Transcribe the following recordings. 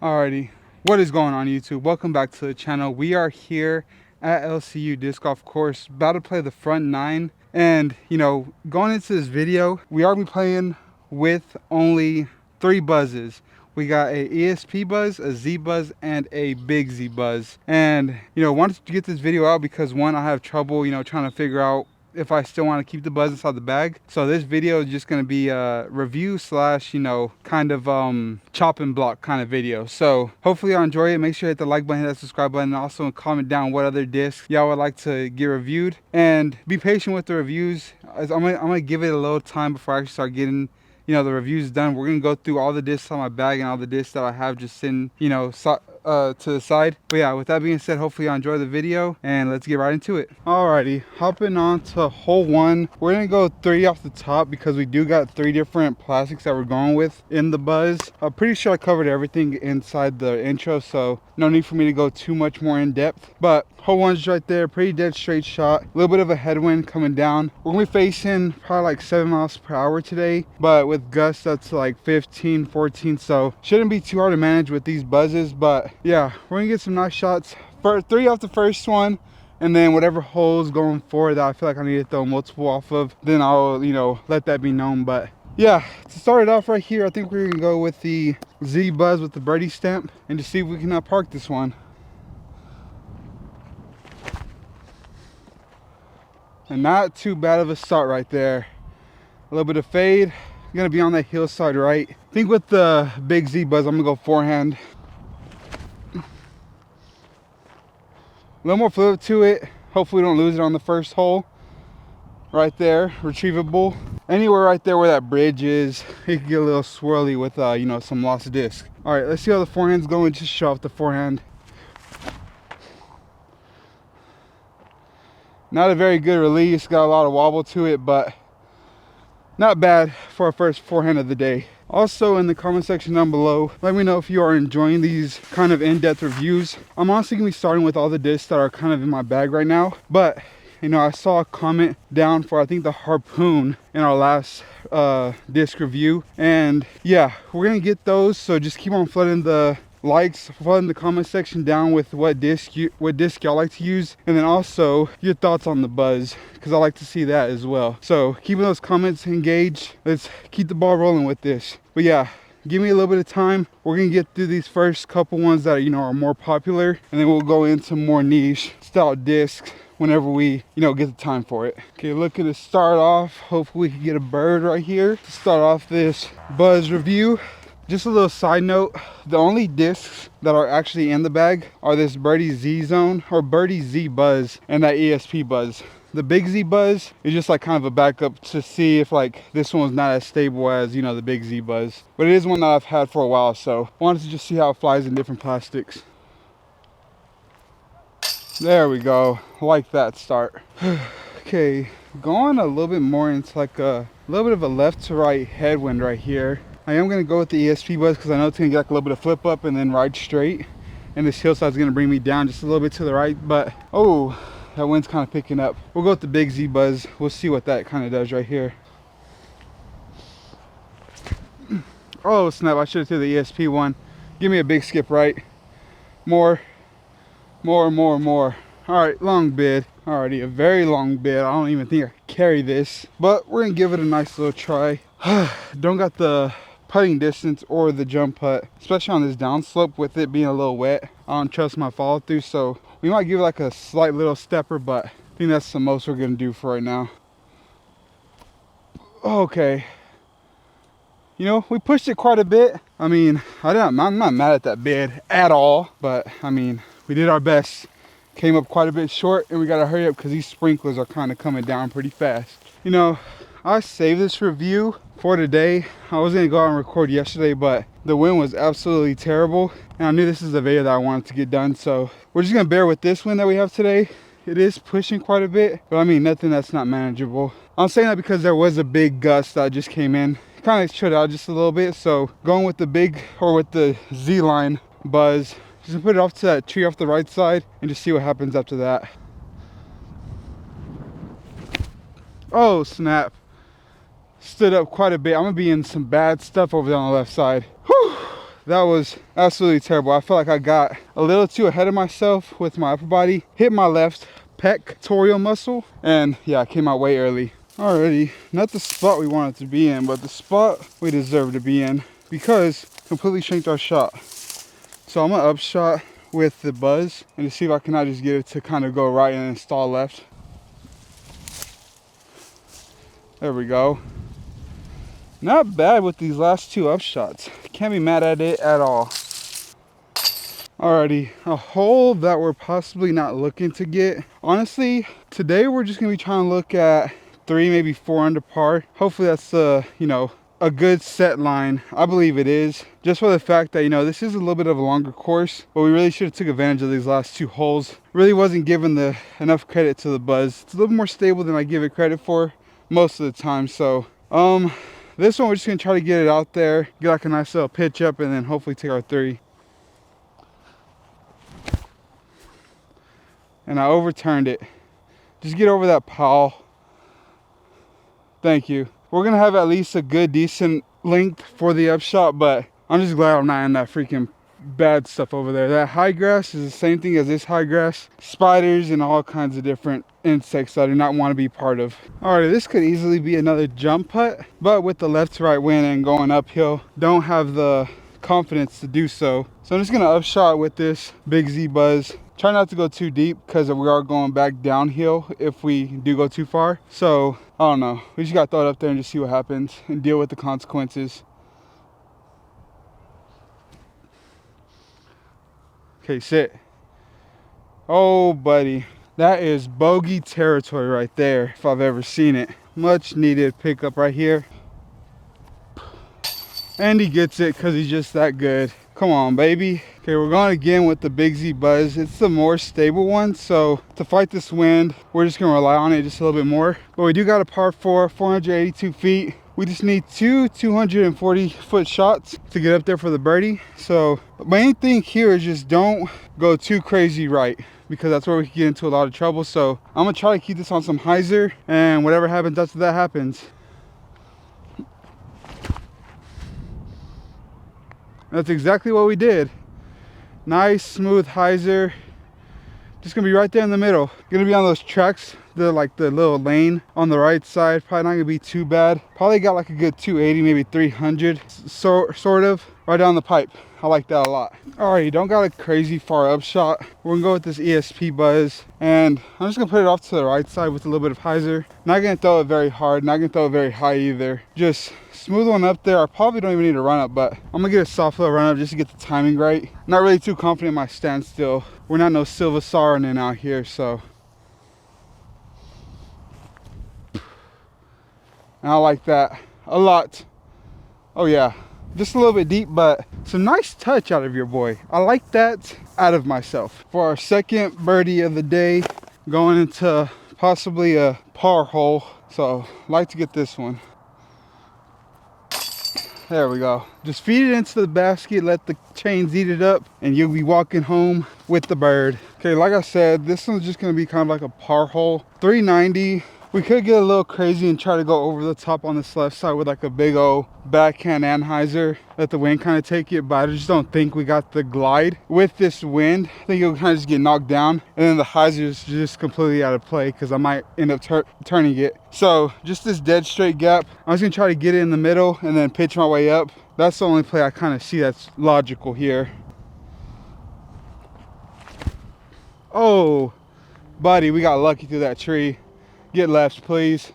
Alrighty, what is going on YouTube? Welcome back to the channel. We are here at LCU Disc Golf Course, about to play the front nine. And going into this video, we are playing with only 3 buzzes. We got a ESP buzz, a Z buzz, and a big Z buzz. And wanted to get this video out because one, I have trouble trying to figure out if I still want to keep the buzz inside the bag. So this video is just going to be a review slash kind of chop and block kind of video. So hopefully y'all enjoy it. Make sure you hit the like button, hit that subscribe button, and also comment down what other discs y'all would like to get reviewed, and be patient with the reviews. I'm gonna give it a little time before I actually start getting the reviews done. We're gonna go through all the discs on my bag and all the discs that I have just sitting to the side. But yeah, with that being said, hopefully you enjoy the video and let's get right into it. Alrighty, hopping on to hole 1. We're gonna go 3 off the top because we do got 3 different plastics that we're going with in the buzz. I'm pretty sure I covered everything inside the intro, so no need for me to go too much more in depth. But hole 1's right there, pretty dead straight shot. A little bit of a headwind coming down. We're gonna be facing probably like 7 miles per hour today, but with gusts that's like 15, 14, so shouldn't be too hard to manage with these buzzes. But yeah, we're gonna get some nice shots. 3 off the first one, and then whatever holes going forward that I feel like I need to throw multiple off of, then I'll let that be known. But yeah, to start it off right here, I think we're gonna go with the Z buzz with the birdie stamp and just see if we can park this one. And not too bad of a start right there. A little bit of fade. Gonna be on that hillside right. I think with the big Z buzz, I'm gonna go forehand. A little more flip to it. Hopefully we don't lose it on the first hole. Right there, retrievable. Anywhere right there where that bridge is, it can get a little swirly with some lost disc. All right, let's see how the forehand's going. Just show off the forehand. Not a very good release, got a lot of wobble to it, but not bad for our first forehand of the day. Also, in the comment section down below, let me know if you are enjoying these kind of in-depth reviews. I'm honestly gonna be starting with all the discs that are kind of in my bag right now, but I saw a comment down for I think the Harpoon in our last disc review, and yeah, we're gonna get those. So just keep on flooding the likes, flooding the comment section down with what disc y'all like to use, and then also your thoughts on the buzz, because I like to see that as well. So keeping those comments engaged, let's keep the ball rolling with this. But yeah, give me a little bit of time. We're gonna get through these first couple ones that are more popular, and then we'll go into more niche style discs whenever we get the time for it. Okay, looking to start off, hopefully we can get a bird right here to start off this buzz review. Just a little side note, the only discs that are actually in the bag are this Birdie Z Zone or Birdie Z Buzz and that ESP Buzz. The big Z Buzz is just like kind of a backup to see if like this one's not as stable as the big Z Buzz, but it is one that I've had for a while, so wanted to just see how it flies in different plastics. There we go, like that start. Okay, going a little bit more into like a little bit of a left to right headwind right here. I am gonna go with the ESP Buzz because I know it's gonna get like a little bit of flip up and then ride straight, and this hillside is gonna bring me down just a little bit to the right. But oh, that wind's kind of picking up. We'll go with the big Z Buzz. We'll see what that kind of does right here. Oh snap, I should have did the ESP one. Give me a big skip right. More. All right, long bid. Alrighty, a very long bid. I don't even think I can carry this, but we're gonna give it a nice little try. Don't got the putting distance or the jump putt, especially on this downslope with it being a little wet. I don't trust my follow through, so we might give it like a slight little stepper, but I think that's the most we're gonna do for right now. Okay, we pushed it quite a bit. I mean, I'm not mad at that bid at all, but I mean, we did our best. Came up quite a bit short, and we gotta hurry up because these sprinklers are kind of coming down pretty fast. I saved this review for today. I was gonna go out and record yesterday, but the wind was absolutely terrible, and I knew this is a video that I wanted to get done, so we're just gonna bear with this wind that we have today. It is pushing quite a bit, but I mean, nothing that's not manageable. I'm saying that because there was a big gust that just came in, kind of shut out just a little bit. So going with the big, or with the Z line Buzz, just put it off to that tree off the right side and just see what happens after that. Oh snap, stood up quite a bit. I'm gonna be in some bad stuff over there on the left side. Whew. that was absolutely terrible. I felt like I got a little too ahead of myself with my upper body, hit my left pectoral muscle, and yeah, I came out way early. Alrighty, not the spot we wanted to be in, but the spot we deserve to be in, because completely shanked our shot. So I'm gonna upshot with the Buzzz and to see if I cannot just get it to kind of go right and then stall left. There we go. Not bad with these last two upshots. Can't be mad at it at all. Alrighty, a hole that we're possibly not looking to get. Honestly, today we're just gonna be trying to look at 3, maybe 4 under par. Hopefully that's you know, a good set line. I believe it is, just for the fact that, you know, this is a little bit of a longer course, but we really should have took advantage of these last 2 holes. Really wasn't given enough credit to the Buzzz. It's a little more stable than I give it credit for most of the time. So this one we're just gonna try to get it out there, get like a nice little pitch up, and then hopefully take our 3. And I overturned it. Just get over that pile. Thank you. We're gonna have at least a good, decent length for the upshot, but I'm just glad I'm not in that freaking bad stuff over there. That high grass is the same thing as this high grass. Spiders and all kinds of different insects that I do not want to be part of. Alright, this could easily be another jump putt, but with the left to right wind and going uphill, don't have the confidence to do so. So I'm just gonna upshot with this Big Z Buzzz. Try not to go too deep because we are going back downhill if we do go too far. So I don't know, we just gotta throw it up there and just see what happens and deal with the consequences. Okay, sit. Oh buddy, that is bogey territory right there if I've ever seen it. Much needed pickup right here. And he gets it because he's just that good. Come on, baby. Okay, we're going again with the Big Z Buzzz. It's the more stable one, so to fight this wind, we're just gonna rely on it just a little bit more. But we do got a par 4, 482 feet. We just need 2 240-foot shots to get up there for the birdie. So the main thing here is just don't go too crazy right, because that's where we can get into a lot of trouble. So I'm gonna try to keep this on some hyzer, and whatever happens after that happens. That's exactly what we did. Nice, smooth hyzer. Just gonna be right there in the middle. Gonna be on those tracks, the little lane on the right side. Probably not gonna be too bad. Probably got like a good 280, maybe 300, sort of, right down the pipe. I like that a lot. Alrighty, don't got a crazy far up shot. We're gonna go with this ESP Buzzz, and I'm just gonna put it off to the right side with a little bit of hyzer. Not gonna throw it very hard, not gonna throw it very high either. Just smooth one up there. I probably don't even need a run up, but I'm gonna get a soft little run up just to get the timing right. Not really too confident in my standstill. We're not no Silva Saarinen out here, so. And I like that a lot. Oh yeah, just a little bit deep, but some nice touch out of your boy. I like that out of myself. For our second birdie of the day, going into possibly a par hole. So like to get this one. There we go. Just feed it into the basket, let the chains eat it up, and you'll be walking home with the bird. Okay, like I said, this one's just gonna be kind of like a par hole. 390. We could get a little crazy and try to go over the top on this left side with like a big old backhand and hyzer. Let the wind kind of take it, but I just don't think we got the glide with this wind. I think it'll kind of just get knocked down, and then the hyzer is just completely out of play because I might end up turning it. So just this dead straight gap. I'm just gonna try to get it in the middle and then pitch my way up. That's the only play I kind of see that's logical here. Oh, buddy, we got lucky through that tree. Get left, please.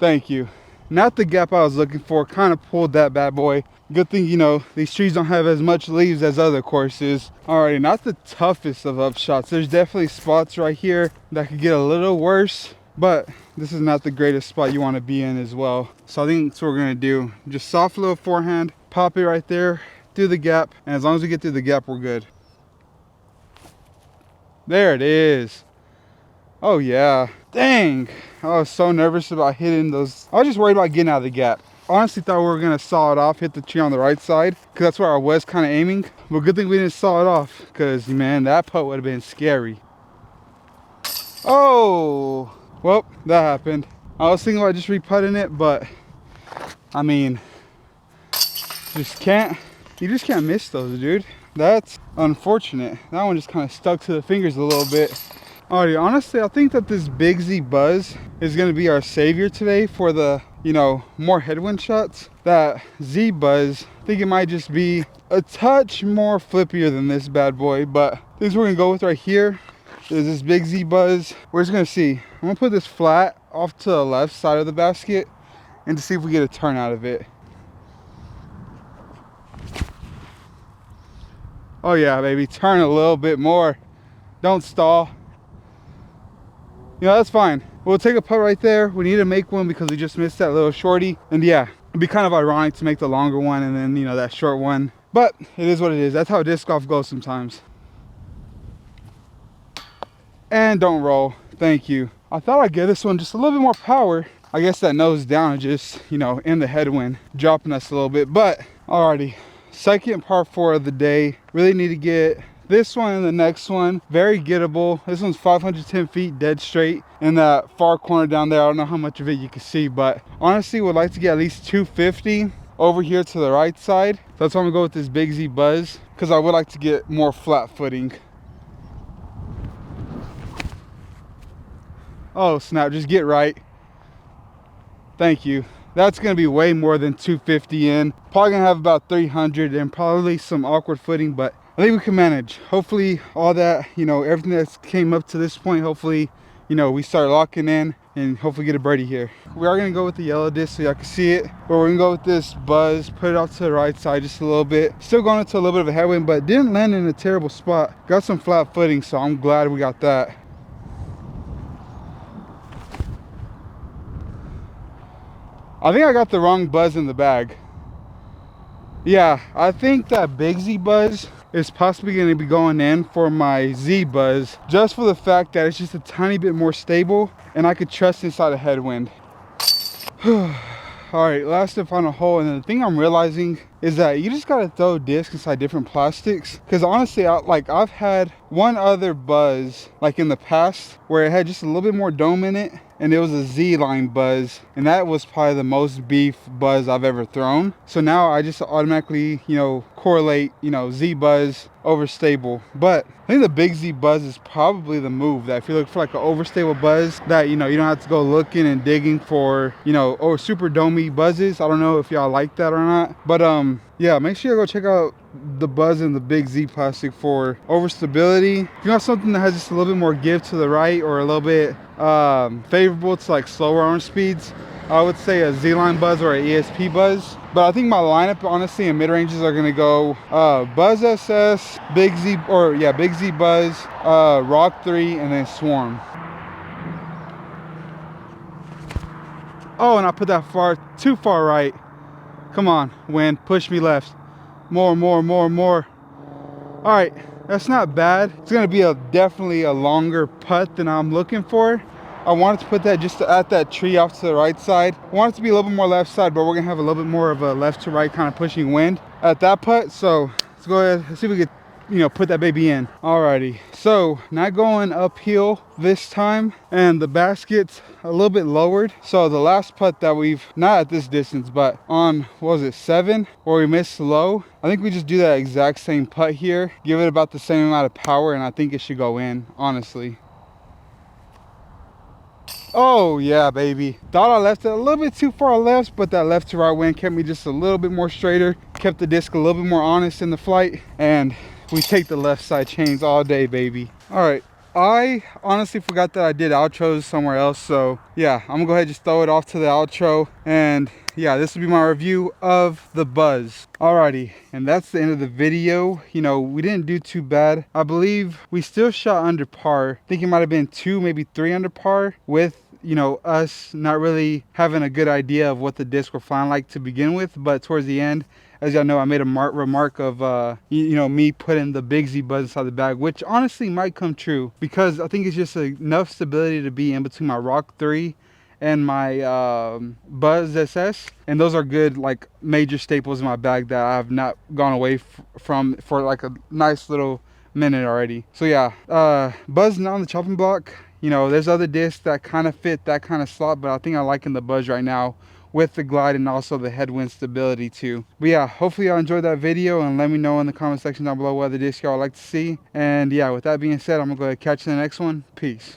Thank you. Not the gap I was looking for. Kind of pulled that bad boy. Good thing, you know, these trees don't have as much leaves as other courses. Alrighty, not the toughest of upshots. There's definitely spots right here that could get a little worse, but this is not the greatest spot you want to be in as well. So I think that's what we're gonna do. Just soft little forehand, pop it right there through the gap, and as long as we get through the gap, we're good. There it is. Oh yeah. Dang, I was so nervous about hitting those. I was just worried about getting out of the gap. Honestly thought we were gonna saw it off, hit the tree on the right side, because that's where I was kind of aiming. But good thing we didn't saw it off, because man, that putt would have been scary. Oh, well, that happened. I was thinking about just re-putting it, but I mean, just can't You just can't miss those, dude. That's unfortunate. That one just kind of stuck to the fingers a little bit. Alrighty, honestly, I think that this Big Z Buzzz is going to be our savior today for the, you know, more headwind shots. That Z Buzzz, I think it might just be a touch more flippier than this bad boy, but this we're going to go with right here. There's this Big Z Buzzz. We're just going to see. I'm going to put this flat off to the left side of the basket and to see if we get a turn out of it. Oh yeah, baby, turn a little bit more. Don't stall. You know, that's fine. We'll take a putt right there. We need to make one because we just missed that little shorty. And yeah, it'd be kind of ironic to make the longer one and then, you know, that short one. But it is what it is. That's how disc golf goes sometimes. And don't roll. Thank you. I thought I'd give this one just a little bit more power. I guess that nose down is just, you know, in the headwind, dropping us a little bit. But alrighty, second par 4 of the day. Really need to get this one and the next one very gettable. This one's 510 feet dead straight in that far corner down there. I don't know how much of it you can see, but honestly would like to get at least 250 over here to the right side. So that's why I'm gonna go with this Big Z Buzzz, because I would like to get more flat footing. Oh snap, just get right. Thank you. That's gonna be way more than 250 in. Probably gonna have about 300 and probably some awkward footing, but I think we can manage. Hopefully all that, you know, everything that's came up to this point, hopefully, you know, we start locking in and hopefully get a birdie here. We are gonna go with the yellow disc so y'all can see it, but we're gonna go with this Buzzz, put it off to the right side just a little bit. Still going into a little bit of a headwind, but didn't land in a terrible spot. Got some flat footing, so I'm glad we got that. I think I got the wrong Buzzz in the bag. Yeah, I think that Big Z Buzzz is possibly going to be going in for my Z Buzzz, just for the fact that it's just a tiny bit more stable and I could trust inside a headwind. All right, last and final hole. And the thing I'm realizing is that you just gotta throw discs inside different plastics, because honestly, I've had one other Buzzz like in the past where it had just a little bit more dome in it, and it was a Z line Buzzz, and that was probably the most beef Buzzz I've ever thrown. So now I just automatically, you know, correlate, you know, Z Buzzz over stable. But I think the Big Z Buzzz is probably the move. That if you're looking for like an overstable Buzzz that, you know, you don't have to go looking and digging for, you know, or super domey Buzzes. I don't know if y'all like that or not, but yeah, make sure you go check out the Buzzz and the Big Z plastic for overstability. If you want something that has just a little bit more give to the right or a little bit favorable to like slower arm speeds, I would say a Z-line Buzzz or an ESP Buzzz. But I think my lineup, honestly, in mid-ranges are gonna go Buzzz SS, Big Z, or yeah, Big Z Buzzz, Rock 3, and then Swarm. Oh, and I put that too far right. Come on, wind, push me left. More. All right, that's not bad. It's gonna be definitely a longer putt than I'm looking for. I wanted to put that just at that tree off to the right side. I want it to be a little bit more left side, but we're gonna have a little bit more of a left to right kind of pushing wind at that putt. So let's go ahead and see if we can, you know, put that baby in. Alrighty, so not going uphill this time, and the basket's a little bit lowered. So the last putt that we've, not at this distance, but on, what was it, 7, where we missed low, I think we just do that exact same putt here, give it about the same amount of power, and I think it should go in, honestly. Oh yeah, baby. Thought I left it a little bit too far left, but that left to right wind kept me just a little bit more straighter, kept the disc a little bit more honest in the flight, and we take the left side chains all day, baby. All right, I honestly forgot that I did outros somewhere else, so yeah, I'm gonna go ahead and just throw it off to the outro, and yeah, this will be my review of the Buzzz. Alrighty, and that's the end of the video. You know, we didn't do too bad. I believe we still shot under par. I think it might have been 2, maybe 3 under par, with, you know, us not really having a good idea of what the disc were flying like to begin with. But towards the end, as y'all know, I made a remark of you know, me putting the Big Z Buzzz inside the bag, which honestly might come true, because I think it's just enough stability to be in between my Rock 3 and my Buzzz SS, and those are good like major staples in my bag that I have not gone away from for like a nice little minute already. So yeah, Buzzz not on the chopping block. You know, there's other discs that kind of fit that kind of slot, but I think I'm liking the Buzzz right now with the glide and also the headwind stability too. But yeah, hopefully y'all enjoyed that video, and let me know in the comment section down below what other discs y'all like to see. And yeah, with that being said, I'm gonna go ahead and catch you in the next one. Peace.